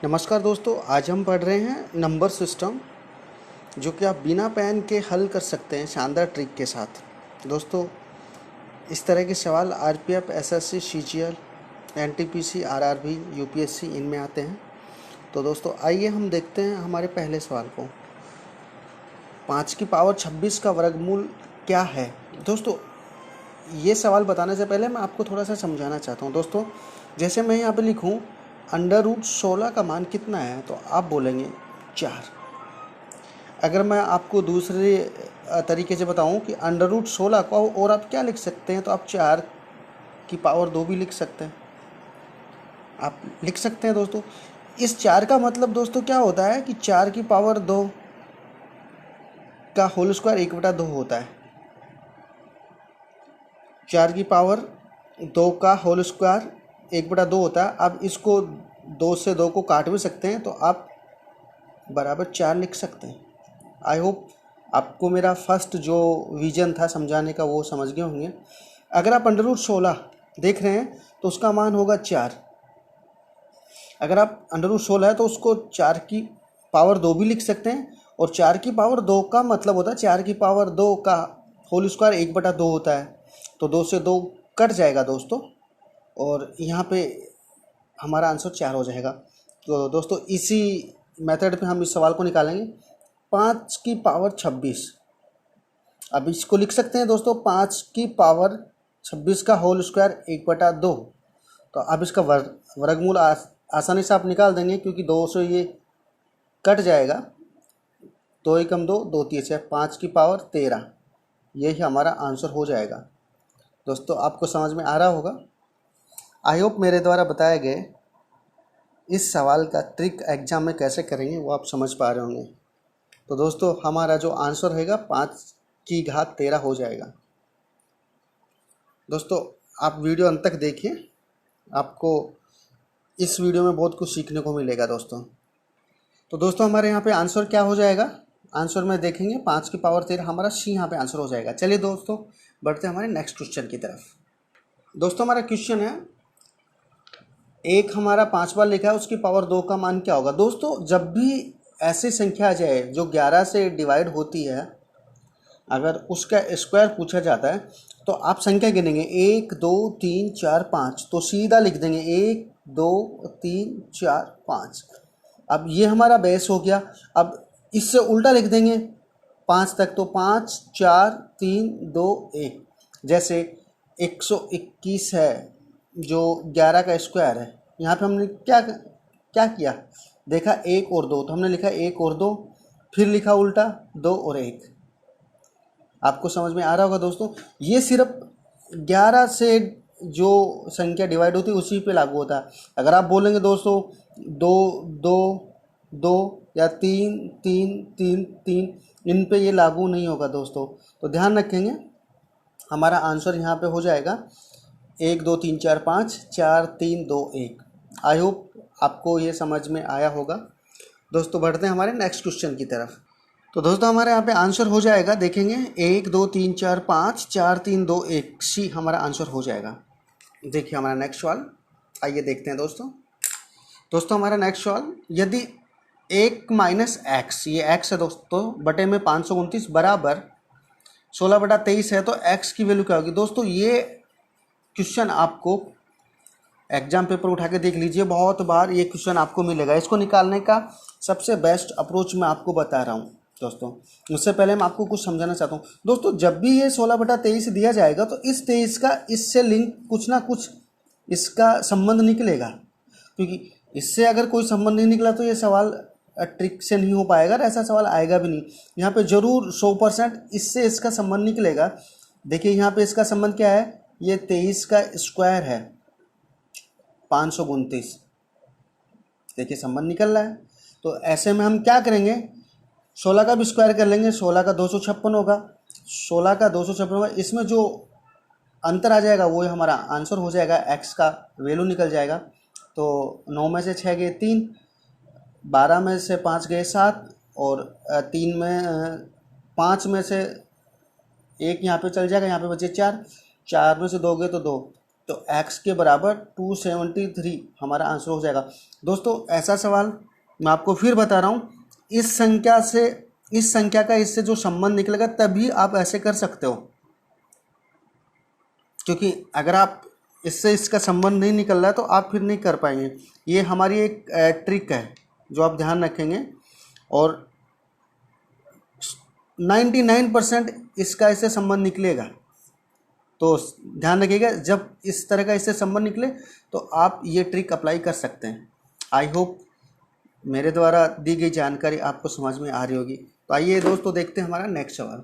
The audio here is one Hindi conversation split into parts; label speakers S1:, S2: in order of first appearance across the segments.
S1: नमस्कार दोस्तों, आज हम पढ़ रहे हैं नंबर सिस्टम, जो कि आप बिना पेन के हल कर सकते हैं शानदार ट्रिक के साथ। दोस्तों, इस तरह के सवाल RPF, SSC, CGL, NTPC, RRB, UPSC इनमें आते हैं। तो दोस्तों आइए हम देखते हैं हमारे पहले सवाल को। 5 की पावर 26 का वर्गमूल क्या है? दोस्तों, ये सवाल बताने से पहले मैं आपको थोड़ा सा समझाना चाहता हूँ। दोस्तों, जैसे मैं यहाँ पे लिखूँ √16 का मान कितना है, तो आप बोलेंगे 4। अगर मैं आपको दूसरे तरीके से बताऊं कि √16 को और आप क्या लिख सकते हैं, तो आप 4 की पावर 2 भी लिख सकते हैं। आप लिख सकते हैं दोस्तों। इस 4 का मतलब दोस्तों क्या होता है कि 4 की पावर 2 का होल स्क्वायर 1/2 होता है। 4 की पावर 2 का होल स्क्वायर 1/2 होता है। अब इसको 2 से 2 को काट भी सकते हैं, तो आप बराबर 4 लिख सकते हैं। आई होप आपको मेरा फर्स्ट जो विजन था समझाने का वो समझ गए होंगे। अगर आप √16 देख रहे हैं तो उसका मान होगा 4। अगर आप √16 है तो उसको 4 की पावर 2 भी लिख सकते हैं, और 4 की पावर 2 का मतलब होता है 4 की पावर 2 का होल स्क्वायर 1/2 होता है। तो 2 से 2 कट जाएगा दोस्तों, और यहाँ पे हमारा आंसर 4 हो जाएगा। तो दोस्तों इसी मेथड पे हम इस सवाल को निकालेंगे। 5 की पावर 26, अब इसको लिख सकते हैं दोस्तों 5 की पावर 26 का होल स्क्वायर 1/2। तो अब इसका वर्गमूल आसानी से आप निकाल देंगे, क्योंकि 2 से ये कट जाएगा। 2 एकम 2, 2 3 6, 5 की पावर 13, यही हमारा आंसर हो जाएगा। दोस्तों आपको समझ में आ रहा होगा। आई होप मेरे द्वारा बताए गए इस सवाल का ट्रिक एग्जाम में कैसे करेंगे वो आप समझ पा रहे होंगे। तो दोस्तों हमारा जो आंसर रहेगा 5 की घात 13 हो जाएगा। दोस्तों आप वीडियो अंत तक देखिए, आपको इस वीडियो में बहुत कुछ सीखने को मिलेगा दोस्तों। तो दोस्तों हमारे यहाँ पे आंसर क्या हो जाएगा, आंसर में देखेंगे 5 की पावर 13, हमारा सी यहाँ पे आंसर हो जाएगा। चलिए दोस्तों बढ़ते हैं हमारे नेक्स्ट क्वेश्चन की तरफ। दोस्तों हमारा क्वेश्चन है, एक हमारा 5 बार लिखा है, उसकी पावर 2 का मान क्या होगा? दोस्तों जब भी ऐसी संख्या आ जाए जो 11 से डिवाइड होती है, अगर उसका स्क्वायर पूछा जाता है तो आप संख्या गिनेंगे 1 2 3 4 5, तो सीधा लिख देंगे 1 2 3 4 5। अब ये हमारा बेस हो गया। अब इससे उल्टा लिख देंगे 5 तक, तो 5 4 3 2 1। जैसे 121 है जो 11 का स्क्वायर है। यहाँ पे हमने क्या क्या किया, देखा 1 और 2, तो हमने लिखा 1 और 2, फिर लिखा उल्टा 2 और 1। आपको समझ में आ रहा होगा दोस्तों। ये सिर्फ 11 से जो संख्या डिवाइड होती है उसी पे लागू होता है। अगर आप बोलेंगे दोस्तों 2 2 2 या 3 3 3 3, इन पे ये लागू नहीं होगा दोस्तों। तो ध्यान रखेंगे, हमारा आंसर यहाँ पे हो जाएगा 1 2 3 4 5 4 3 2 1। आई होप आपको ये समझ में आया होगा। दोस्तों बढ़ते हैं हमारे नेक्स्ट क्वेश्चन की तरफ। तो दोस्तों हमारे यहाँ पे आंसर हो जाएगा, देखेंगे 1 2 3 4 5 4 3 2 1, सी हमारा आंसर हो जाएगा। देखिए हमारा नेक्स्ट सवाल, आइए देखते हैं दोस्तों। दोस्तों हमारा नेक्स्ट सवाल, यदि 1 माइनस एक्स, ये एक्स है दोस्तों, बटे में 529 बराबर 16/23 है, तो एक्स की वैल्यू क्या होगी? दोस्तों ये क्वेश्चन आपको एग्जाम पेपर उठा के देख लीजिए, बहुत बार ये क्वेश्चन आपको मिलेगा। इसको निकालने का सबसे बेस्ट अप्रोच मैं आपको बता रहा हूँ दोस्तों। उससे पहले मैं आपको कुछ समझाना चाहता हूँ दोस्तों। जब भी ये 16/23 दिया जाएगा, तो इस 23 का इससे लिंक कुछ ना कुछ इसका संबंध निकलेगा, क्योंकि इससे अगर कोई संबंध नहीं निकला तो ये सवाल ट्रिक से नहीं हो पाएगा, और ऐसा सवाल आएगा भी नहीं। यहाँ पे जरूर 100% इससे इसका संबंध निकलेगा। देखिए यहाँ पे इसका संबंध क्या है, ये 23 का स्क्वायर है 529, देखिए संबंध निकल रहा है। तो ऐसे में हम क्या करेंगे, 16 का भी स्क्वायर कर लेंगे, 16 का 256 होगा, 16 का 256 होगा। इसमें जो अंतर आ जाएगा वो हमारा आंसर हो जाएगा, एक्स का वैल्यू निकल जाएगा। तो 9 में से 6 गए 3, 12 में से 5 गए 7, और 3 में 5 में से 1 यहाँ पे चल जाएगा, यहाँ पे बचे 4, 4 में से 2 गए तो 2, तो x के बराबर 273 हमारा आंसर हो जाएगा। दोस्तों ऐसा सवाल मैं आपको फिर बता रहा हूँ, इस संख्या का इससे जो संबंध निकलेगा तभी आप ऐसे कर सकते हो, क्योंकि अगर आप इससे इसका संबंध नहीं निकल रहा है तो आप फिर नहीं कर पाएंगे। ये हमारी एक ट्रिक है जो आप ध्यान रखेंगे, और 99% इसका इससे संबंध निकलेगा। तो ध्यान रखिएगा, जब इस तरह का इससे संबंध निकले तो आप ये ट्रिक अप्लाई कर सकते हैं। आई होप मेरे द्वारा दी गई जानकारी आपको समझ में आ रही होगी। तो आइए दोस्तों देखते हैं हमारा नेक्स्ट सवाल।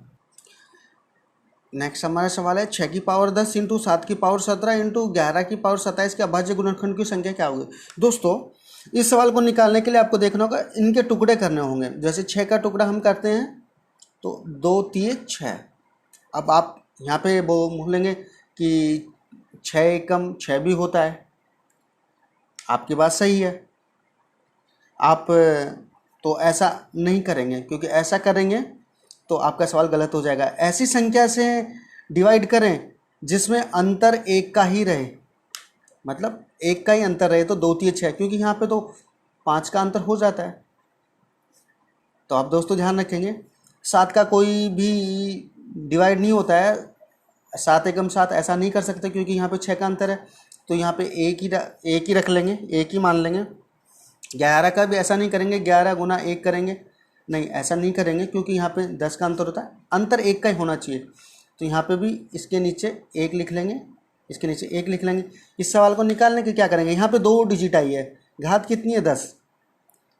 S1: नेक्स्ट हमारा सवाल है 6 की पावर 10 इंटू 7 की पावर 17 इंटू 11 की पावर 27 के अभाज्य गुणनखंड की संख्या क्या होगी। दोस्तों इस सवाल को निकालने के लिए आपको देखना होगा, इनके टुकड़े करने होंगे। जैसे 6 का टुकड़ा हम करते हैं तो 2 3 6। अब आप यहाँ पे वो बोलेंगे कि 6 एकम 6 भी होता है। आपकी बात सही है, आप तो ऐसा नहीं करेंगे, क्योंकि ऐसा करेंगे तो आपका सवाल गलत हो जाएगा। ऐसी संख्या से डिवाइड करें जिसमें अंतर एक का ही रहे, मतलब एक का ही अंतर रहे, तो 2 3 6, क्योंकि यहाँ पे तो 5 का अंतर हो जाता है। तो आप दोस्तों ध्यान रखेंगे, 7 का कोई भी डिवाइड नहीं होता है, 7 एकम 7 ऐसा नहीं कर सकते, क्योंकि यहाँ पे 6 का अंतर है। तो यहाँ पे एक ही रख लेंगे, एक ही मान लेंगे। 11 का भी ऐसा नहीं करेंगे, 11 गुना 1 करेंगे, नहीं ऐसा नहीं करेंगे, क्योंकि यहाँ पे 10 का अंतर होता है, अंतर एक का ही होना चाहिए। तो यहाँ पे भी इसके नीचे 1 लिख लेंगे, इसके नीचे 1 लिख लेंगे। इस सवाल को निकालने के क्या करेंगे, यहाँ पे 2 डिजिट आई है, घात कितनी है 10,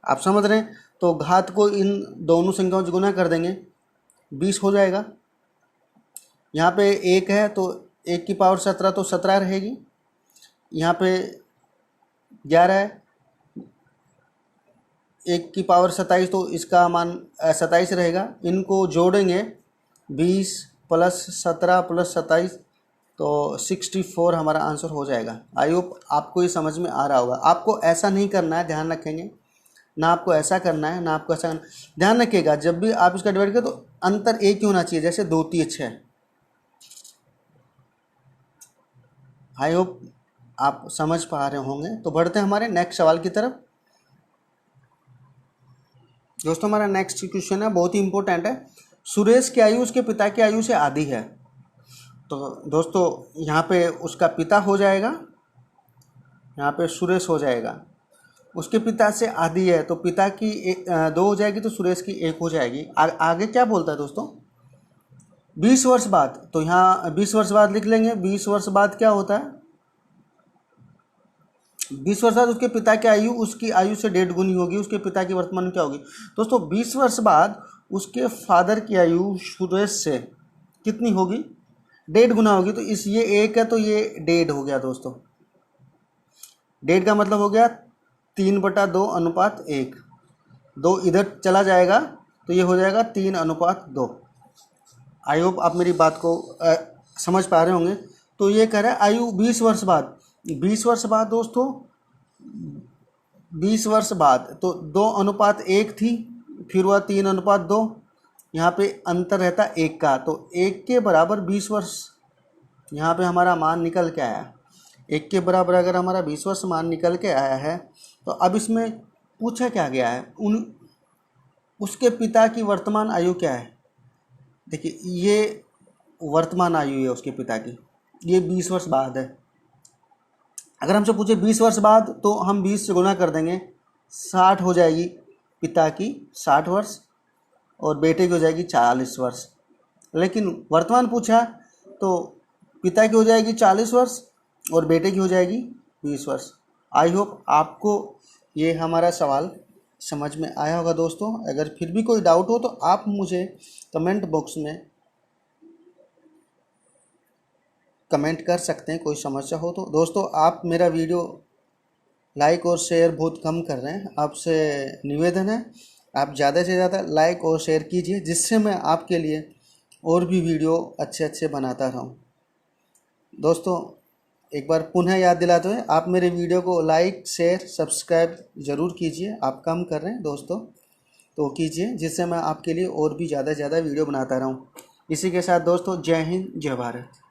S1: आप समझ रहे हैं। तो घात को इन दोनों संख्याओं से गुना कर देंगे, 20 हो जाएगा। यहाँ पे 1 है तो 1 की पावर 17 तो 17 रहेगी। यहाँ पे 11 है, 1 की पावर 27 तो इसका मान 27 रहेगा। इनको जोड़ेंगे, 20 प्लस 17 प्लस 27 तो 64 हमारा आंसर हो जाएगा। आई होप आपको ये समझ में आ रहा होगा। आपको ऐसा नहीं करना है, ध्यान रखेंगे, ना आपको ऐसा करना है ना आपको ऐसा करना। ध्यान रखिएगा, जब भी आप इसका डिवाइड करें तो अंतर एक ही होना चाहिए, जैसे 2 3 6। आई होप आप समझ पा रहे होंगे। तो बढ़ते हैं हमारे नेक्स्ट सवाल की तरफ। दोस्तों हमारा नेक्स्ट क्वेश्चन है, बहुत ही इंपॉर्टेंट है। सुरेश की आयु उसके पिता की आयु से आधी है। तो दोस्तों यहाँ पे उसका पिता हो जाएगा, यहाँ पे सुरेश हो जाएगा। उसके पिता से आधी है तो पिता की 2 हो जाएगी, तो सुरेश की 1 हो जाएगी। आगे क्या बोलता है दोस्तों, 20 वर्ष बाद। तो यहाँ 20 वर्ष बाद लिख लेंगे। 20 वर्ष बाद क्या होता है, 20 वर्ष बाद उसके पिता की आयु उसकी आयु से 1.5 गुनी होगी। उसके पिता की वर्तमान क्या होगी दोस्तों, 20 वर्ष बाद उसके फादर की आयु सुरेश से कितनी होगी, 1.5 गुना होगी। तो इस ये 1 है तो ये 1.5 हो गया दोस्तों। 1.5 का मतलब हो गया 3/2 अनुपात 1। 2 इधर चला जाएगा तो ये हो जाएगा 3/2। आई होप आप मेरी बात को समझ पा रहे होंगे। तो ये कह रहा है आयु 20 वर्ष बाद। 20 वर्ष बाद दोस्तों, 20 वर्ष बाद तो 2/1 थी, फिर हुआ 3/2। यहाँ पे अंतर रहता 1 का, तो 1 के बराबर 20 वर्ष यहाँ पे हमारा मान निकल के आया। 1 के बराबर अगर हमारा 20 वर्ष मान निकल के आया है, तो अब इसमें पूछा क्या गया है, उसके पिता की वर्तमान आयु क्या है। देखिए ये वर्तमान आयु है उसके पिता की, ये 20 वर्ष बाद है। अगर हमसे पूछे 20 वर्ष बाद, तो हम 20 से गुना कर देंगे, 60 हो जाएगी पिता की 60 वर्ष, और बेटे की हो जाएगी 40 वर्ष। लेकिन वर्तमान पूछा तो पिता की हो जाएगी 40 वर्ष और बेटे की हो जाएगी 20 वर्ष। आई होप आपको ये हमारा सवाल समझ में आया होगा दोस्तों। अगर फिर भी कोई डाउट हो तो आप मुझे कमेंट बॉक्स में कमेंट कर सकते हैं, कोई समस्या हो तो। दोस्तों आप मेरा वीडियो लाइक और शेयर बहुत कम कर रहे हैं, आपसे निवेदन है आप ज़्यादा से ज़्यादा लाइक और शेयर कीजिए, जिससे मैं आपके लिए और भी वीडियो अच्छे अच्छे बनाता रहूं। दोस्तों एक बार पुनः याद दिलाते हुए, आप मेरे वीडियो को लाइक शेयर सब्सक्राइब ज़रूर कीजिए। आप कम कर रहे हैं दोस्तों, तो कीजिए, जिससे मैं आपके लिए और भी ज़्यादा वीडियो बनाता रहूं। इसी के साथ दोस्तों, जय हिंद जय भारत।